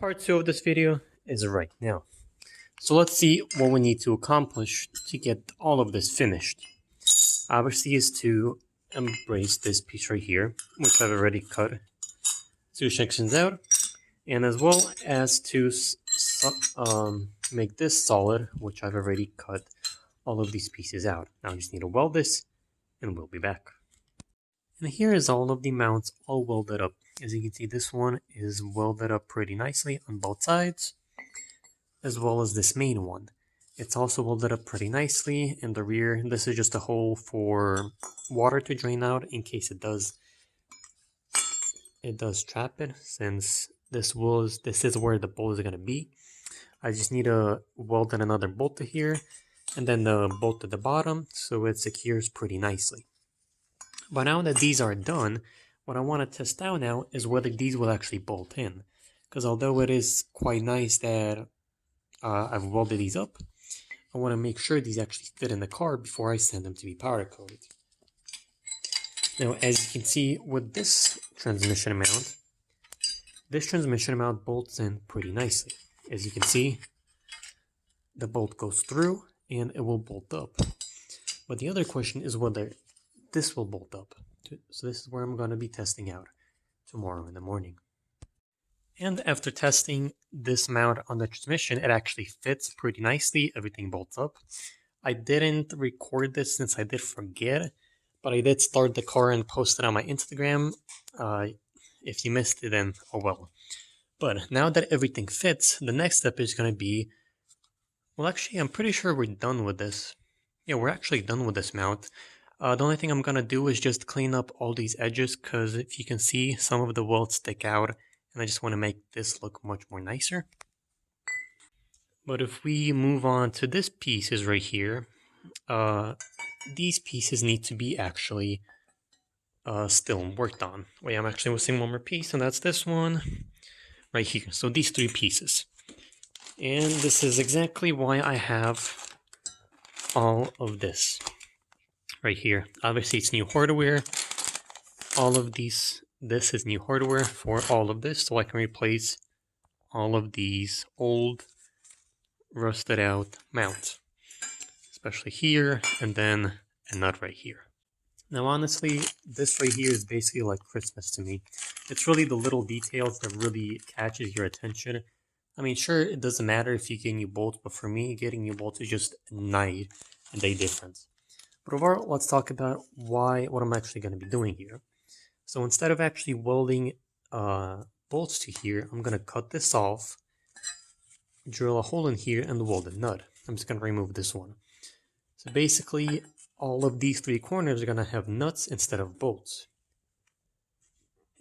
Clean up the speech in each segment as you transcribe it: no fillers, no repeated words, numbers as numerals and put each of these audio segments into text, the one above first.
Part 2 of this video is right now. So let's see what we need to accomplish to get all of this finished. Obviously is to embrace this piece right here, which I've already cut 2 sections out, and as well as to make this solid, which I've already cut all of these pieces out. Now I just need to weld this, and we'll be back. And here is all of the mounts all welded up. As you can see, this one is welded up pretty nicely on both sides, as well as this main one. It's also welded up pretty nicely in the rear. This is just a hole for water to drain out in case it does trap it, since this is where the bolt is going to be. I just need to weld in another bolt to here, and then the bolt at the bottom, so it secures pretty nicely. But now that these are done, what I want to test out now is whether these will actually bolt in. Because although it is quite nice that I've welded these up, I want to make sure these actually fit in the car before I send them to be powder coated. Now, as you can see with this transmission mount bolts in pretty nicely. As you can see, the bolt goes through and it will bolt up. But the other question is whether this will bolt up. So this is where I'm going to be testing out tomorrow in the morning. And after testing this mount on the transmission, it actually fits pretty nicely. Everything bolts up. I didn't record this since I did forget, but I did start the car and post it on my Instagram. If you missed it, then oh well. But now that everything fits, the next step is going to be, well, actually, I'm pretty sure we're done with this. Yeah, we're actually done with this mount. The only thing I'm going to do is just clean up all these edges, because if you can see, some of the welds stick out, and I just want to make this look much more nicer. But if we move on to this pieces right here, these pieces need to be actually still worked on. Wait, I'm actually missing one more piece, and that's this one right here. So these 3 pieces. And this is exactly why I have all of this right here. Obviously it's new hardware. All of this is new hardware for all of this, so I can replace all of these old rusted out mounts, especially here, and then a nut right here. Now honestly, this right here is basically like Christmas to me. It's really the little details that really catches your attention. I mean, sure, it doesn't matter if you get new bolts, but for me, getting new bolts is just night and day difference. But overall, let's talk about what I'm actually going to be doing here. So instead of actually welding bolts to here, I'm going to cut this off, drill a hole in here, and weld a nut. I'm just going to remove this one. So basically, all of these 3 corners are going to have nuts instead of bolts.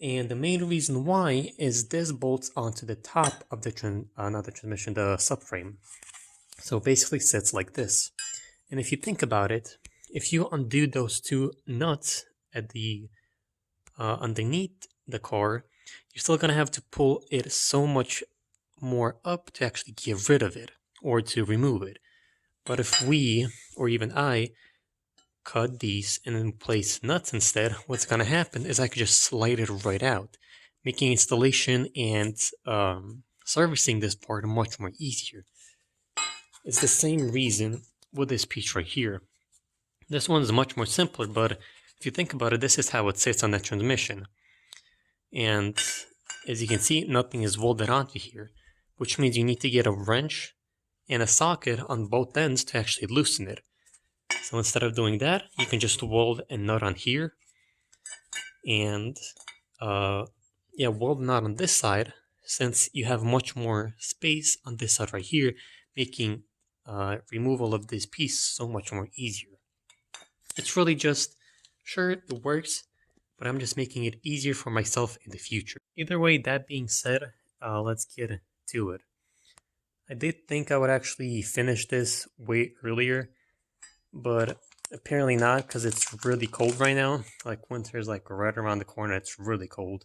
And the main reason why is this bolts onto the top of the transmission, the subframe. So it basically sits like this. And if you think about it, if you undo those 2 nuts at the underneath the car, you're still going to have to pull it so much more up to actually get rid of it or to remove it. But if we, or even I, cut these and then place nuts instead, what's going to happen is I could just slide it right out, making installation and servicing this part much more easier. It's the same reason with this piece right here. This one is much more simpler, but if you think about it, this is how it sits on the transmission. And as you can see, nothing is welded onto here, which means you need to get a wrench and a socket on both ends to actually loosen it. So instead of doing that, you can just weld a nut on here and weld a nut on this side, since you have much more space on this side right here, making removal of this piece so much more easier. It's really just, sure, it works, but I'm just making it easier for myself in the future. Either way, that being said, let's get to it. I did think I would actually finish this way earlier, but apparently not, because it's really cold right now. Like, winter's like right around the corner. It's really cold.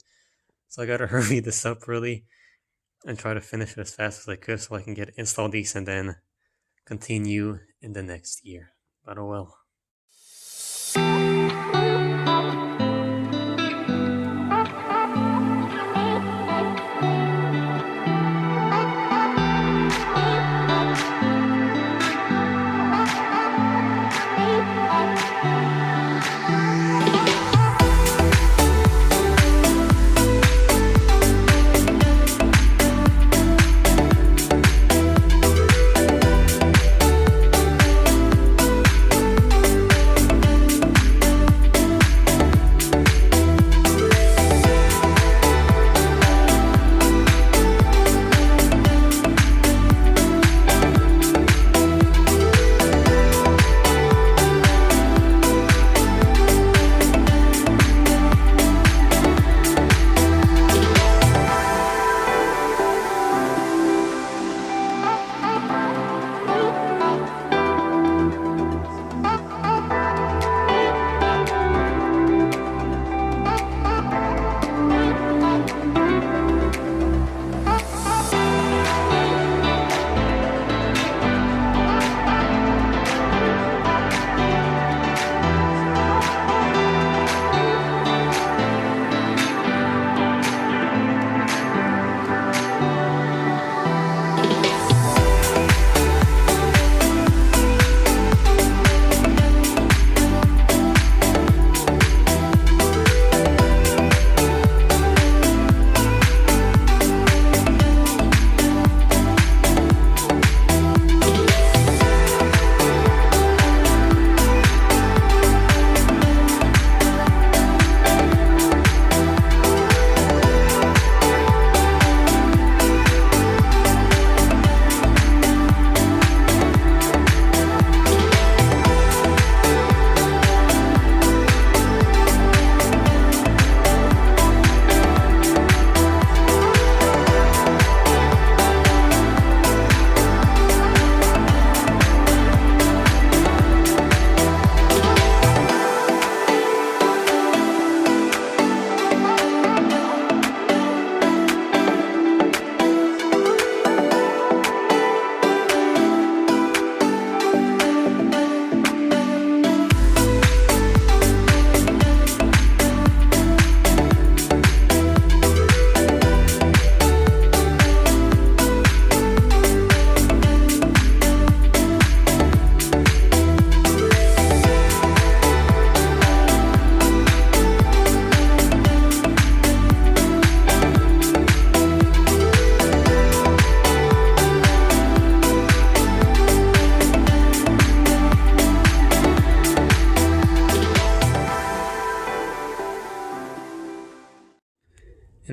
So I gotta hurry this up really and try to finish it as fast as I could so I can get installed these and then continue in the next year. But oh well.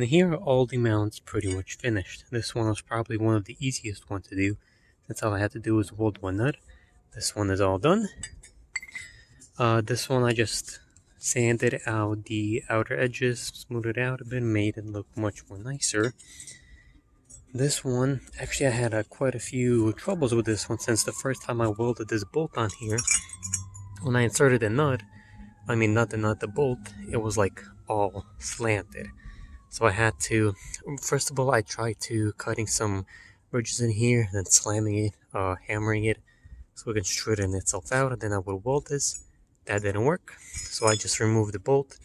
And here are all the mounts pretty much finished. This one was probably one of the easiest ones to do, since all I had to do was weld one nut. This one is all done. This one I just sanded out the outer edges, smoothed it out a bit, made it look much more nicer. This one, actually I had quite a few troubles with this one, since the first time I welded this bolt on here, when I inserted the nut, the bolt, it was like all slanted. So I had to, first of all, I tried to cutting some ridges in here, then slamming it, hammering it, so it can straighten itself out, and then I would weld this. That didn't work, so I just removed the bolt,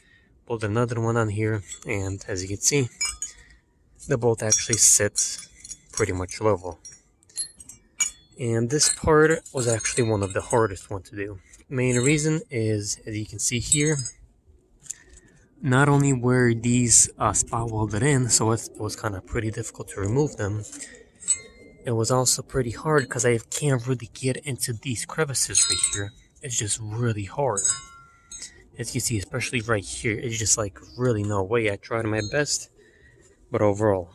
bolted another one on here, and as you can see, the bolt actually sits pretty much level. And this part was actually one of the hardest one to do. Main reason is, as you can see here, not only were these spot welded in, so it was kind of pretty difficult to remove them, it was also pretty hard because I can't really get into these crevices right here. It's just really hard. As you see, especially right here, it's just like really no way. I tried my best, but overall.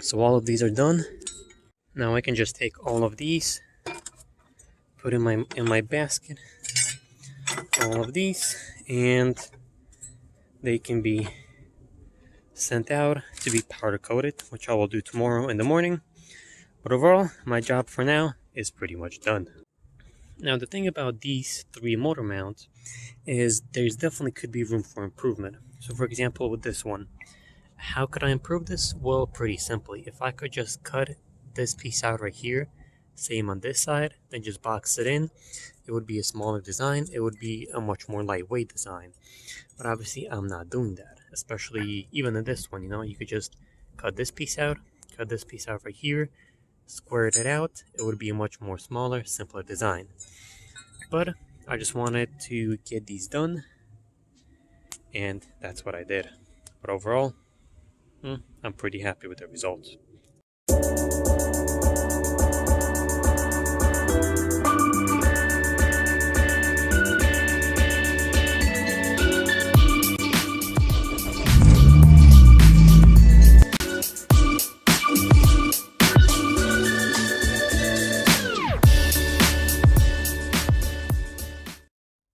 So all of these are done. Now I can just take all of these, put in my basket, all of these, and they can be sent out to be powder coated, which I will do tomorrow in the morning. But overall, my job for now is pretty much done. Now the thing about these three motor mounts is there's definitely could be room for improvement. So for example, with this one, how could I improve this? Well, pretty simply. If I could just cut this piece out right here, same on this side, then just box it in, it would be a smaller design. It would be a much more lightweight design. But obviously I'm not doing that, especially even in this one, you could just cut this piece out right here, squared it out, it would be a much more smaller, simpler design. But I just wanted to get these done, and that's what I did. But overall, I'm pretty happy with the results.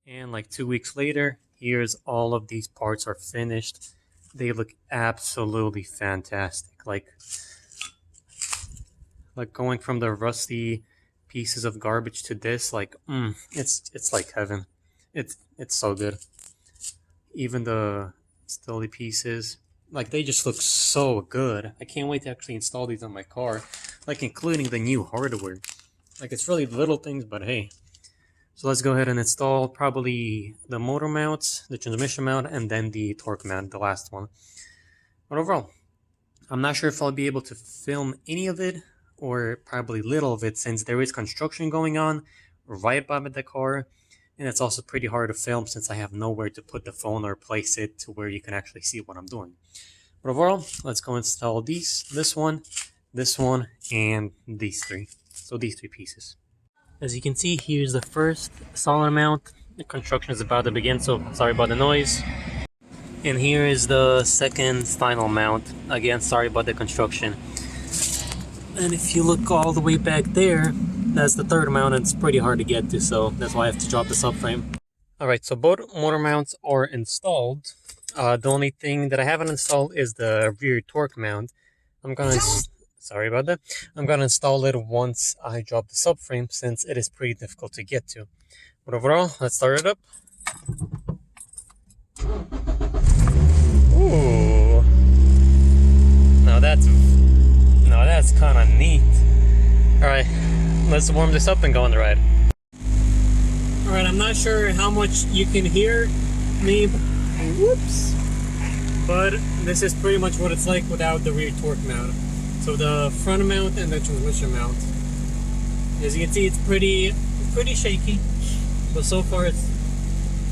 And like 2 weeks later, here's all of these parts are finished. They look absolutely fantastic. Like going from the rusty pieces of garbage to this, it's like heaven. It's so good. Even the stilly pieces, they just look so good. I can't wait to actually install these on my car, including the new hardware. It's really little things, but hey. So let's go ahead and install probably the motor mounts, the transmission mount, and then the torque mount, the last one. But overall, I'm not sure if I'll be able to film any of it, or probably little of it, since there is construction going on right by the car, and it's also pretty hard to film since I have nowhere to put the phone or place it to where you can actually see what I'm doing. But overall, let's go install this one, and these three. So these three pieces. As you can see, here's the first solid mount. The construction is about to begin, so sorry about the noise. And here is the second final mount. Again, sorry about the construction. And if you look all the way back there, that's the third mount, and it's pretty hard to get to, so that's why I have to drop the subframe. Alright, so both motor mounts are installed. The only thing that I haven't installed is the rear torque mount. Sorry about that. I'm gonna install it once I drop the subframe, since it is pretty difficult to get to. But overall, let's start it up. Ooh. Now that's kind of neat. Alright, let's warm this up and go on the ride. Alright, I'm not sure how much you can hear me. Whoops. But this is pretty much what it's like without the rear torque mount. So the front mount and the transmission mount. As you can see, it's pretty shaky, but so far it's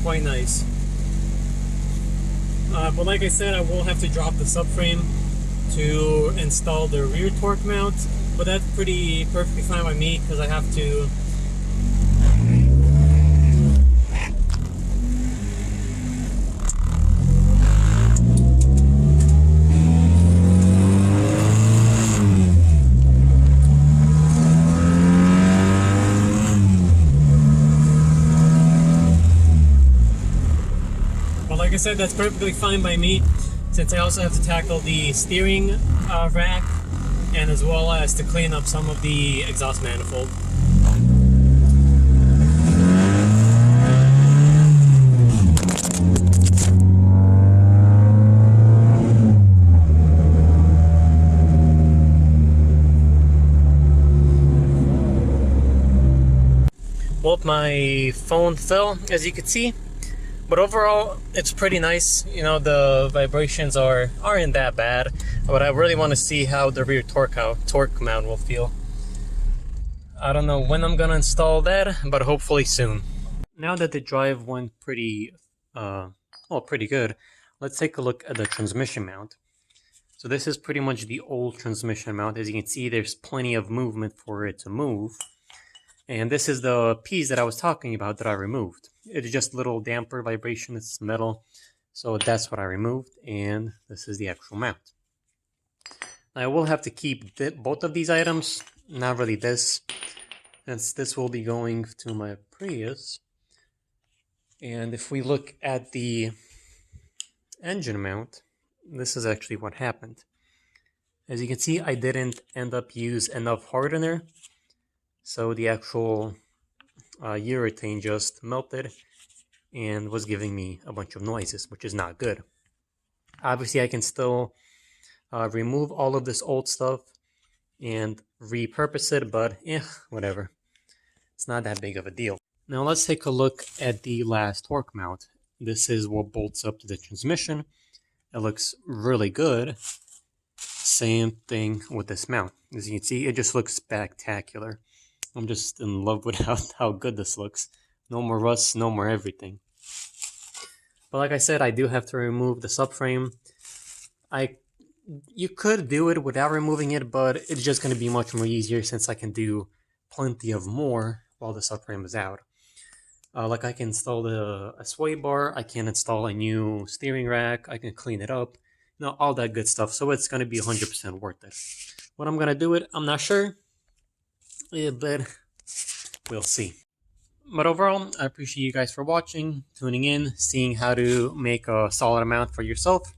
quite nice. But like I said, I will have to drop the subframe to install the rear torque mount, but that's perfectly fine by me, because I have to said, that's perfectly fine by me, since I also have to tackle the steering rack, and as well as to clean up some of the exhaust manifold. Both my phone fell, as you can see, but overall it's pretty nice. You know, the vibrations aren't that bad, but I really want to see how the rear torque mount will feel. I don't know when I'm gonna install that, but hopefully soon. Now that the drive went pretty good, let's take a look at the transmission mount. So this is pretty much the old transmission mount. As you can see, there's plenty of movement for it to move. And this is the piece that I was talking about that I removed. It's just little damper vibration, it's metal. So that's what I removed, and this is the actual mount. Now I will have to keep both of these items, not really this, since this will be going to my Prius. And if we look at the engine mount, this is actually what happened. As you can see, I didn't end up use enough hardener, so the actual urethane just melted and was giving me a bunch of noises, which is not good. Obviously, I can still remove all of this old stuff and repurpose it, but whatever. It's not that big of a deal. Now let's take a look at the last torque mount. This is what bolts up to the transmission. It looks really good. Same thing with this mount. As you can see, it just looks spectacular. I'm just in love with how good this looks. No more rust, no more everything. But like I said, I do have to remove the subframe. You could do it without removing it, but it's just going to be much more easier since I can do plenty of more while the subframe is out. Like I can install a sway bar, I can install a new steering rack, I can clean it up, you know, all that good stuff. So it's going to be 100% worth it. When I'm going to do it, I'm not sure. Yeah, but we'll see. But overall, I appreciate you guys for watching, tuning in, seeing how to make a solid amount for yourself.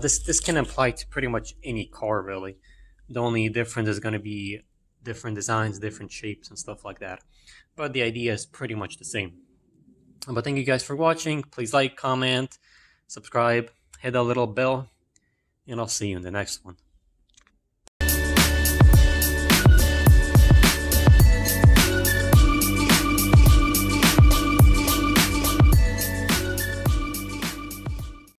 This can apply to pretty much any car, really. The only difference is going to be different designs, different shapes, and stuff like that. But the idea is pretty much the same. But thank you guys for watching. Please like, comment, subscribe, hit that little bell, and I'll see you in the next one.